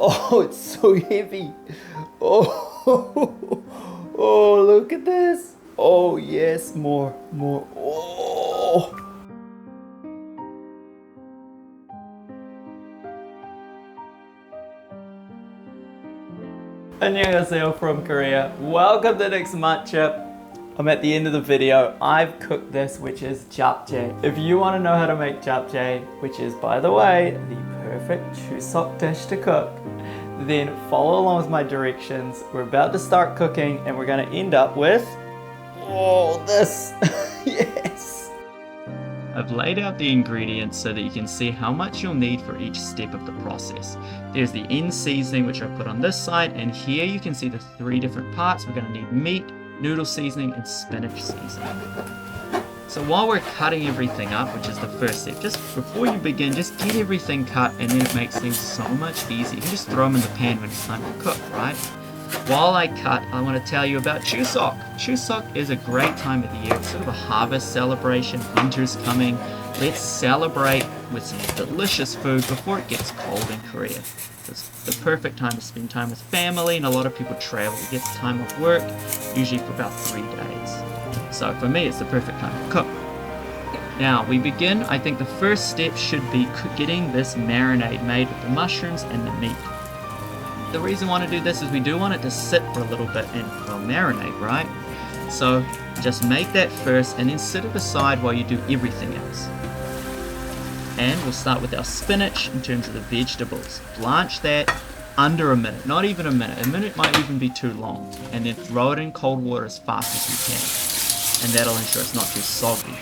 Oh, it's so heavy. Oh, oh, look at this. Oh, yes, more. Oh. Annyeonghaseyo from Korea. Welcome to the next matchup. I'm at the end of the video. I've cooked this, which is japchae. If you want to know how to make japchae, which is, by the way, the perfect Chuseok dish to cook, then follow along with my directions. We're about to start cooking and we're going to end up with, oh, this. Yes. I've laid out the ingredients so that you can see how much you'll need for each step of the process. There's the end seasoning, which I put on this side, and here you can see the 3 different parts. We're going to need meat, noodle seasoning, and spinach seasoning. So while we're cutting everything up, which is the first step, just before you begin, just get everything cut, and then it makes things so much easier. You can just throw them in the pan when it's time to cook, right? While I cut, I want to tell you about Chuseok. Chuseok is a great time of the year. It's sort of a harvest celebration. Winter's coming. Let's celebrate with some delicious food before it gets cold in Korea. It's the perfect time to spend time with family, and a lot of people travel to get the time off work, usually for about 3 days. So for me, it's the perfect time to cook. Now we begin. I think the first step should be getting this marinade made with the mushrooms and the meat. The reason I want to do this is we do want it to sit for a little bit and, well, marinate, right? So just make that first and then set it aside while you do everything else. And we'll start with our spinach in terms of the vegetables. Blanch that under a minute, not even a minute. A minute might even be too long. And then throw it in cold water as fast as you can. And that'll ensure it's not too soggy.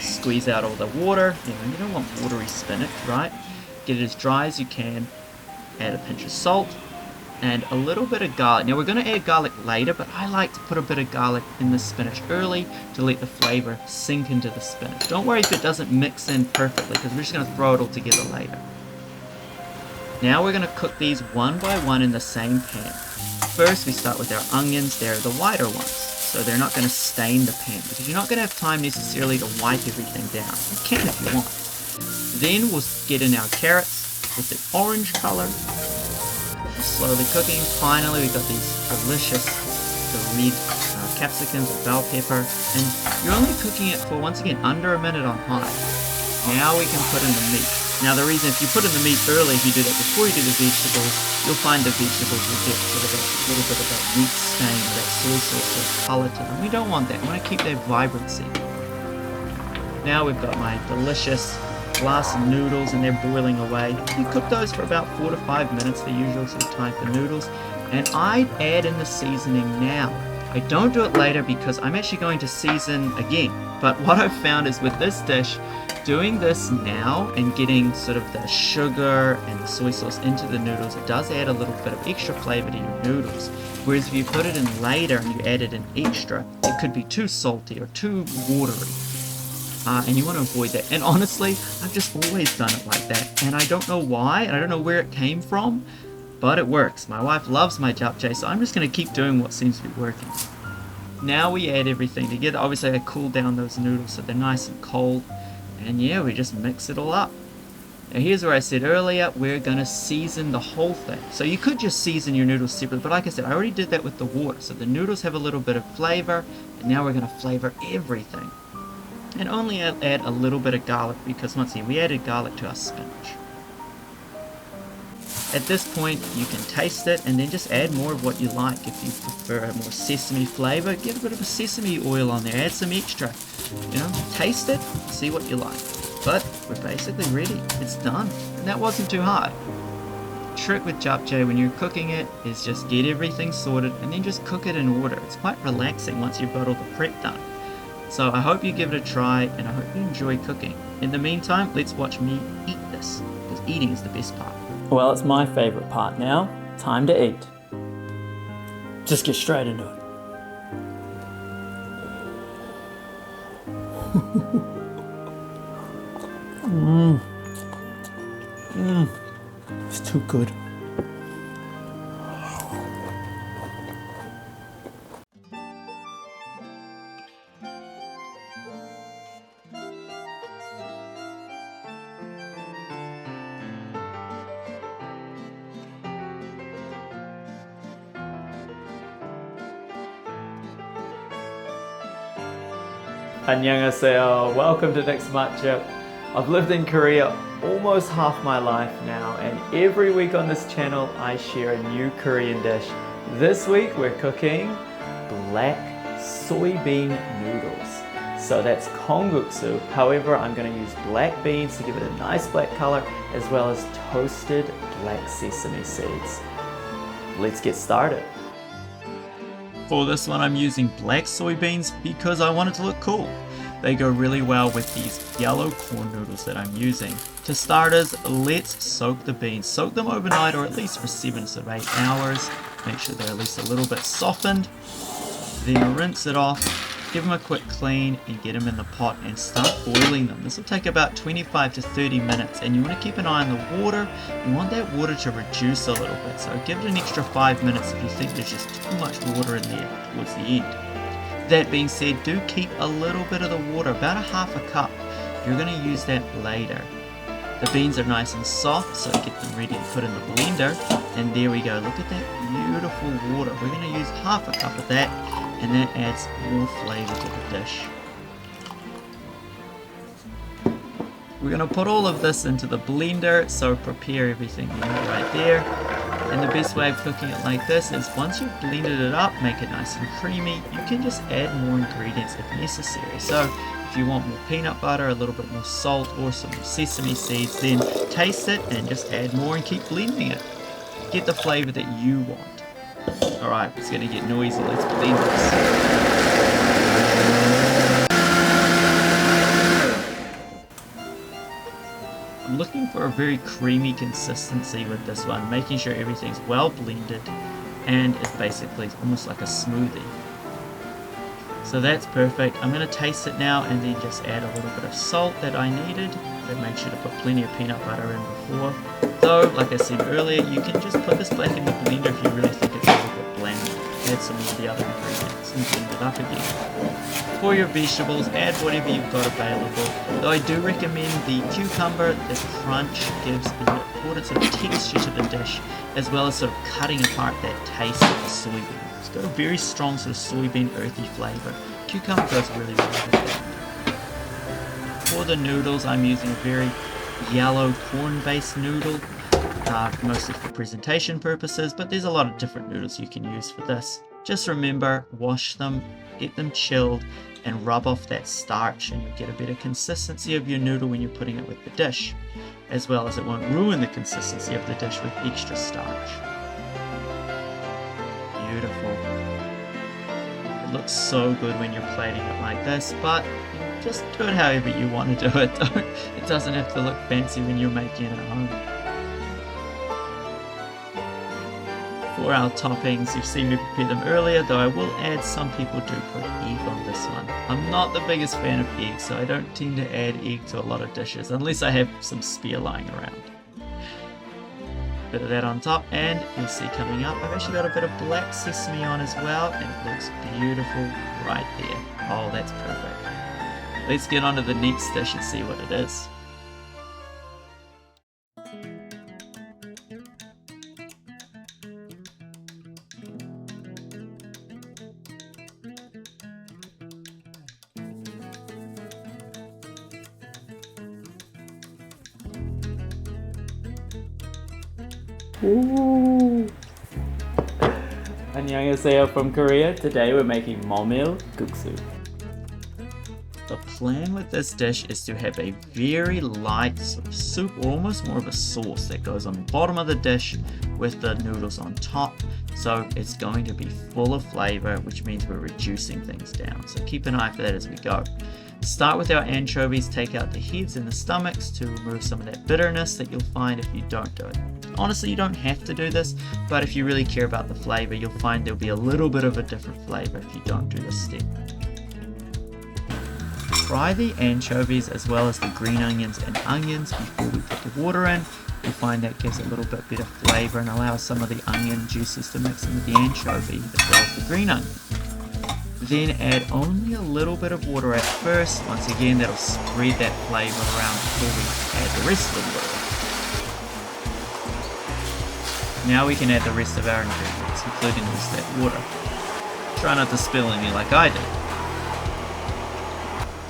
Squeeze out all the water. You don't want watery spinach, right? Get it as dry as you can. Add a pinch of salt and a little bit of garlic. Now we're going to add garlic later, but I like to put a bit of garlic in the spinach early to let the flavor sink into the spinach. Don't worry if it doesn't mix in perfectly, because we're just going to throw it all together later. Now we're going to cook these one by one in the same pan. First we start with our onions. They're the whiter ones, so they're not going to stain the pan, because you're not going to have time necessarily to wipe everything down. You can if you want. Then we'll get in our carrots with the orange color. Slowly cooking. Finally, we've got these delicious red capsicums or bell pepper, and you're only cooking it for, once again, under a minute on high. Now we can put in the meat. Now the reason, if you put in the meat early, if you do that before you do the vegetables, you'll find the vegetables will get sort of a little bit of that meat stain or that soy sauce of color to them. We don't want that. We want to keep that vibrancy. Now we've got my delicious glass of noodles, and they're boiling away. You cook those for about 4 to 5 minutes, the usual sort of time for noodles. And I'd add in the seasoning now. I don't do it later because I'm actually going to season again. But what I've found is with this dish, doing this now and getting sort of the sugar and the soy sauce into the noodles, it does add a little bit of extra flavor to your noodles. Whereas if you put it in later and you add it in extra, it could be too salty or too watery. And you want to avoid that. And honestly, I've just always done it like that. And I don't know why, and I don't know where it came from, but it works. My wife loves my japchae, so I'm just going to keep doing what seems to be working. Now we add everything together. Obviously, I cool down those noodles so they're nice and cold. And yeah, we just mix it all up. Now here's where I said earlier, we're going to season the whole thing. So you could just season your noodles separately, but like I said, I already did that with the water. So the noodles have a little bit of flavor, and now we're going to flavor everything. And only add a little bit of garlic, because once again, we added garlic to our spinach. At this point, you can taste it and then just add more of what you like. If you prefer a more sesame flavor, get a bit of a sesame oil on there, add some extra. Taste it, see what you like. But we're basically ready. It's done. And that wasn't too hard. The trick with japchae when you're cooking it is just get everything sorted and then just cook it in order. It's quite relaxing once you've got all the prep done. So I hope you give it a try, and I hope you enjoy cooking. In the meantime, let's watch me eat this, because eating is the best part. Well, it's my favorite part now. Time to eat. Just get straight into it. It's too good. 안녕하세요. Welcome to Next Matchup. I've lived in Korea almost half my life now, and every week on this channel I share a new Korean dish. This week we're cooking black soybean noodles. So that's Kongguksu. However, I'm going to use black beans to give it a nice black color, as well as toasted black sesame seeds. Let's get started. For this one, I'm using black soybeans because I want it to look cool. They go really well with these yellow corn noodles that I'm using. To starters, let's soak the beans. Soak them overnight, or at least for 7 to 8 hours. Make sure they're at least a little bit softened. Then rinse it off, give them a quick clean, and get them in the pot and start boiling them. This will take about 25 to 30 minutes, and you want to keep an eye on the water. You want that water to reduce a little bit, so give it an extra 5 minutes if you think there's just too much water in there towards the end. That being said, do keep a little bit of the water, about a half a cup. You're going to use that later. The beans are nice and soft, so get them ready to put in the blender. And there we go, look at that beautiful water. We're going to use half a cup of that, and that adds more flavor to the dish. We're going to put all of this into the blender, so prepare everything right there. And the best way of cooking it like this is once you've blended it up, make it nice and creamy, you can just add more ingredients if necessary. So if you want more peanut butter, a little bit more salt, or some sesame seeds, then taste it and just add more and keep blending it. Get the flavor that you want. Alright, it's going to get noisy, let's blend this. I'm looking for a very creamy consistency with this one, making sure everything's well blended and it's basically almost like a smoothie. So that's perfect. I'm going to taste it now and then just add a little bit of salt that I needed. I made sure to put plenty of peanut butter in before. Though, like I said earlier, you can just put this back in the blender if you really think it's a little bit bland. Add some of the other ingredients and blend it up again. For your vegetables, add whatever you've got available. Though I do recommend the cucumber. The crunch gives an important sort of texture to the dish, as well as sort of cutting apart that taste of the soybean. It's got a very strong sort of soybean earthy flavor. Cucumber goes really well with that. For the noodles, I'm using a very yellow corn-based noodle, mostly for presentation purposes, but there's a lot of different noodles you can use for this. Just remember, wash them, get them chilled, and rub off that starch, and you'll get a better consistency of your noodle when you're putting it with the dish, as well as it won't ruin the consistency of the dish with extra starch. Beautiful. It looks so good when you're plating it like this, but just do it however you want to do it. It doesn't have to look fancy when you're making it at home. For our toppings, you've seen me prepare them earlier, though I will add, some people do put egg on this one. I'm not the biggest fan of egg, so I don't tend to add egg to a lot of dishes, unless I have some spare lying around. Bit of that on top, and you'll see coming up, I've actually got a bit of black sesame on as well, and it looks beautiful right there. Oh, that's perfect. Let's get on to the next dish and see what it is. Ooh. 안녕하세요 from Korea. Today we're making Memil-guksu. The plan with this dish is to have a very light sort of soup, or almost more of a sauce that goes on the bottom of the dish with the noodles on top. So it's going to be full of flavor, which means we're reducing things down. So keep an eye for that as we go. Start with our anchovies, take out the heads and the stomachs to remove some of that bitterness that you'll find if you don't do it. Honestly, you don't have to do this, but if you really care about the flavor, you'll find there'll be a little bit of a different flavor if you don't do this step. Fry the anchovies as well as the green onions and onions before we put the water in. You'll find that gives a little bit better flavor and allows some of the onion juices to mix in with the anchovy as well as the green onion. Then add only a little bit of water at first. Once again, that'll spread that flavor around before we add the rest of the water. Now we can add the rest of our ingredients, including the rest of that water. Try not to spill any like I did.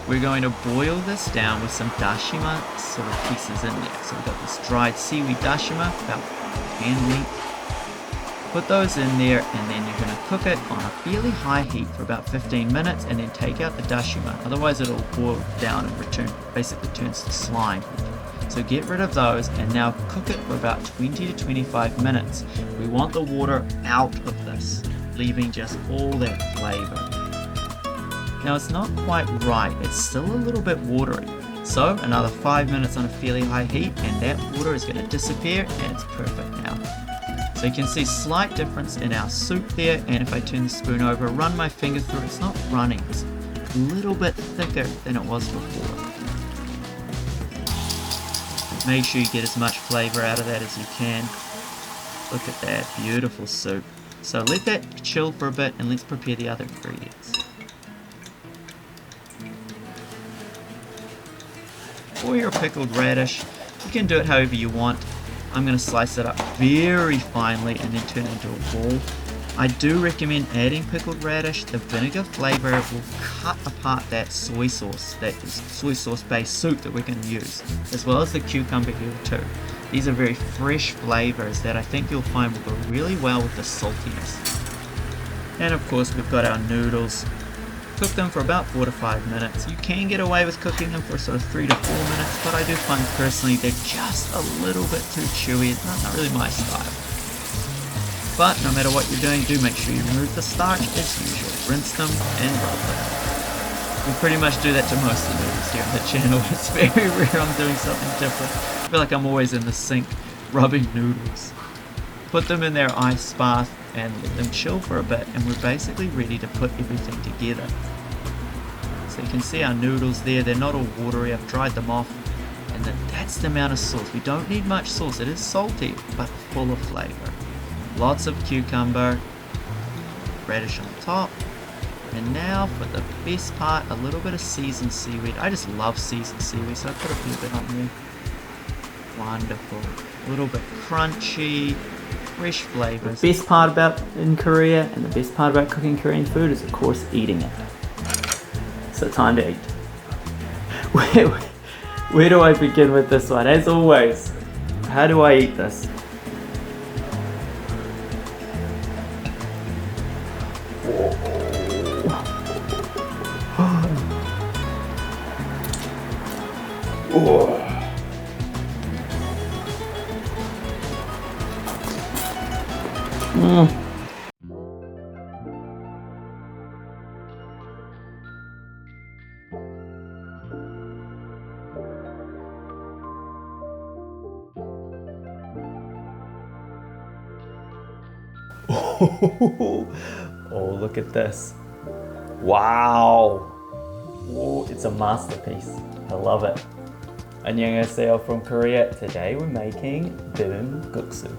we're going to boil this down with some dashima sort of pieces in there. So we've got this dried seaweed dashima, about hand length. Put those in there, and then you're going to cook it on a fairly high heat for about 15 minutes, and then take out the dashima. Otherwise it'll boil down and basically turns to slime. So get rid of those, and now cook it for about 20 to 25 minutes. We want the water out of this, leaving just all that flavor. Now it's not quite right, it's still a little bit watery. So another 5 minutes on a fairly high heat, and that water is going to disappear, and it's perfect now. So you can see slight difference in our soup there, and if I turn the spoon over, run my finger through, it's not running, it's a little bit thicker than it was before. Make sure you get as much flavor out of that as you can. Look at that, beautiful soup. So let that chill for a bit, and let's prepare the other ingredients. For your pickled radish, you can do it however you want. I'm going to slice it up very finely and then turn it into a ball. I do recommend adding pickled radish. The vinegar flavor will cut apart that soy sauce based soup that we're going to use, as well as the cucumber here too. These are very fresh flavors that I think you'll find will go really well with the saltiness. And of course we've got our noodles. Cook them for about 4 to 5 minutes. You can get away with cooking them for sort of 3 to 4 minutes, but I do find personally they're just a little bit too chewy. It's not really my style. But no matter what you're doing, do make sure you remove the starch as usual. Rinse them and rub them. We pretty much do that to most of the noodles here on the channel. It's very rare I'm doing something different. I feel like I'm always in the sink rubbing noodles. Put them in their ice bath and let them chill for a bit, and we're basically ready to put everything together. So you can see our noodles there, they're not all watery, I've dried them off, and that's the amount of sauce. We don't need much sauce, it is salty but full of flavor. Lots of cucumber, radish on top, and now for the best part, a little bit of seasoned seaweed. I just love seasoned seaweed, so I put a few bit on there. Wonderful, a little bit crunchy, fresh flavors. The best part about in Korea and the best part about cooking Korean food is of course eating it. So time to eat. Where do I begin with this one? As always, how do I eat this? Oh. Oh, look at this. Wow. Oh, it's a masterpiece. I love it. Annyeonghaseyo from Korea. Today we're making Bibim-guksu.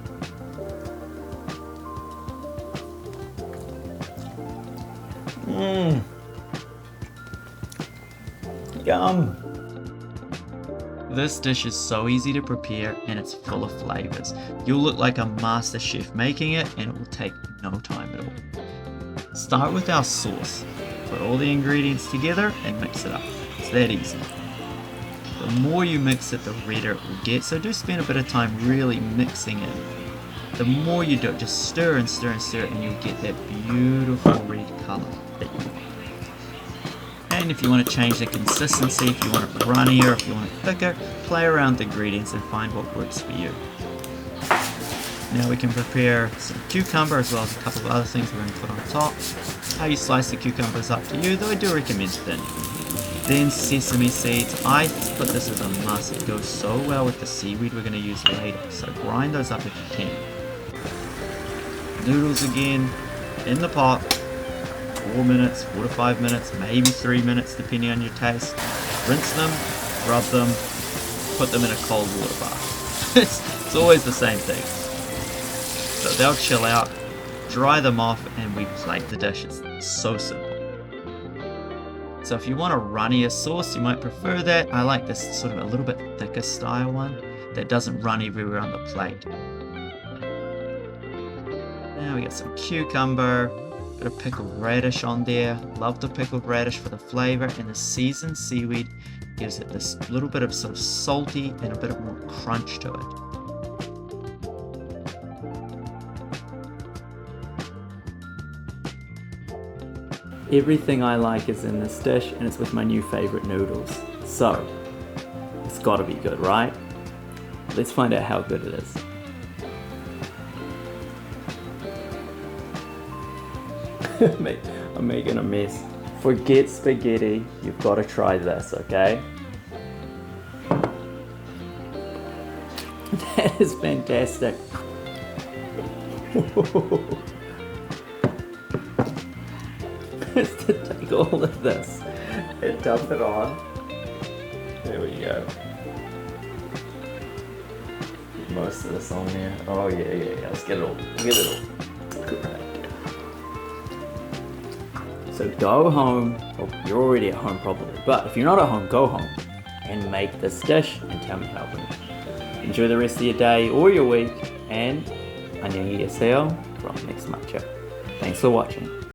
Yum. This dish is so easy to prepare and it's full of flavors. You'll look like a master chef making it, and it will take no time at all. Start with our sauce. Put all the ingredients together and mix it up. It's that easy. The more you mix it, the redder it will get, so do spend a bit of time really mixing it. The more you do it, just stir and stir and stir, and you'll get that beautiful red color that you want. And if you want to change the consistency, if you want it runnier, if you want it thicker, play around with the ingredients and find what works for you. Now we can prepare some cucumber as well as a couple of other things we're going to put on top. How you slice the cucumber is up to you, though I do recommend thin. Then sesame seeds. I put this as a must. It goes so well with the seaweed we're going to use later, so grind those up if you can. Noodles again, in the pot. 4 minutes, 4 to 5 minutes, maybe 3 minutes depending on your taste. Rinse them, rub them, put them in a cold water bath. It's always the same thing. So they'll chill out, dry them off, and we plate the dish. It's so simple. So if you want a runnier sauce, you might prefer that. I like this sort of a little bit thicker style one that doesn't run everywhere on the plate. Now we got some cucumber. Bit of pickled radish on there. Love the pickled radish for the flavor, and the seasoned seaweed gives it this little bit of sort of salty and a bit of more crunch to it. Everything I like is in this dish, and it's with my new favorite noodles. So, it's gotta be good, right? Let's find out how good it is. I'm making a mess. Forget spaghetti, you've got to try this, okay? That is fantastic. Just to take all of this and dump it on. There we go. Get most of this on there. Oh yeah. Let's get it all. Get it all. Great. So go home, well, you're already at home probably, but if you're not at home, go home and make this dish and tell me how it went. Enjoy the rest of your day or your week, and 안녕히 계세요 from next matchup. Thanks for watching.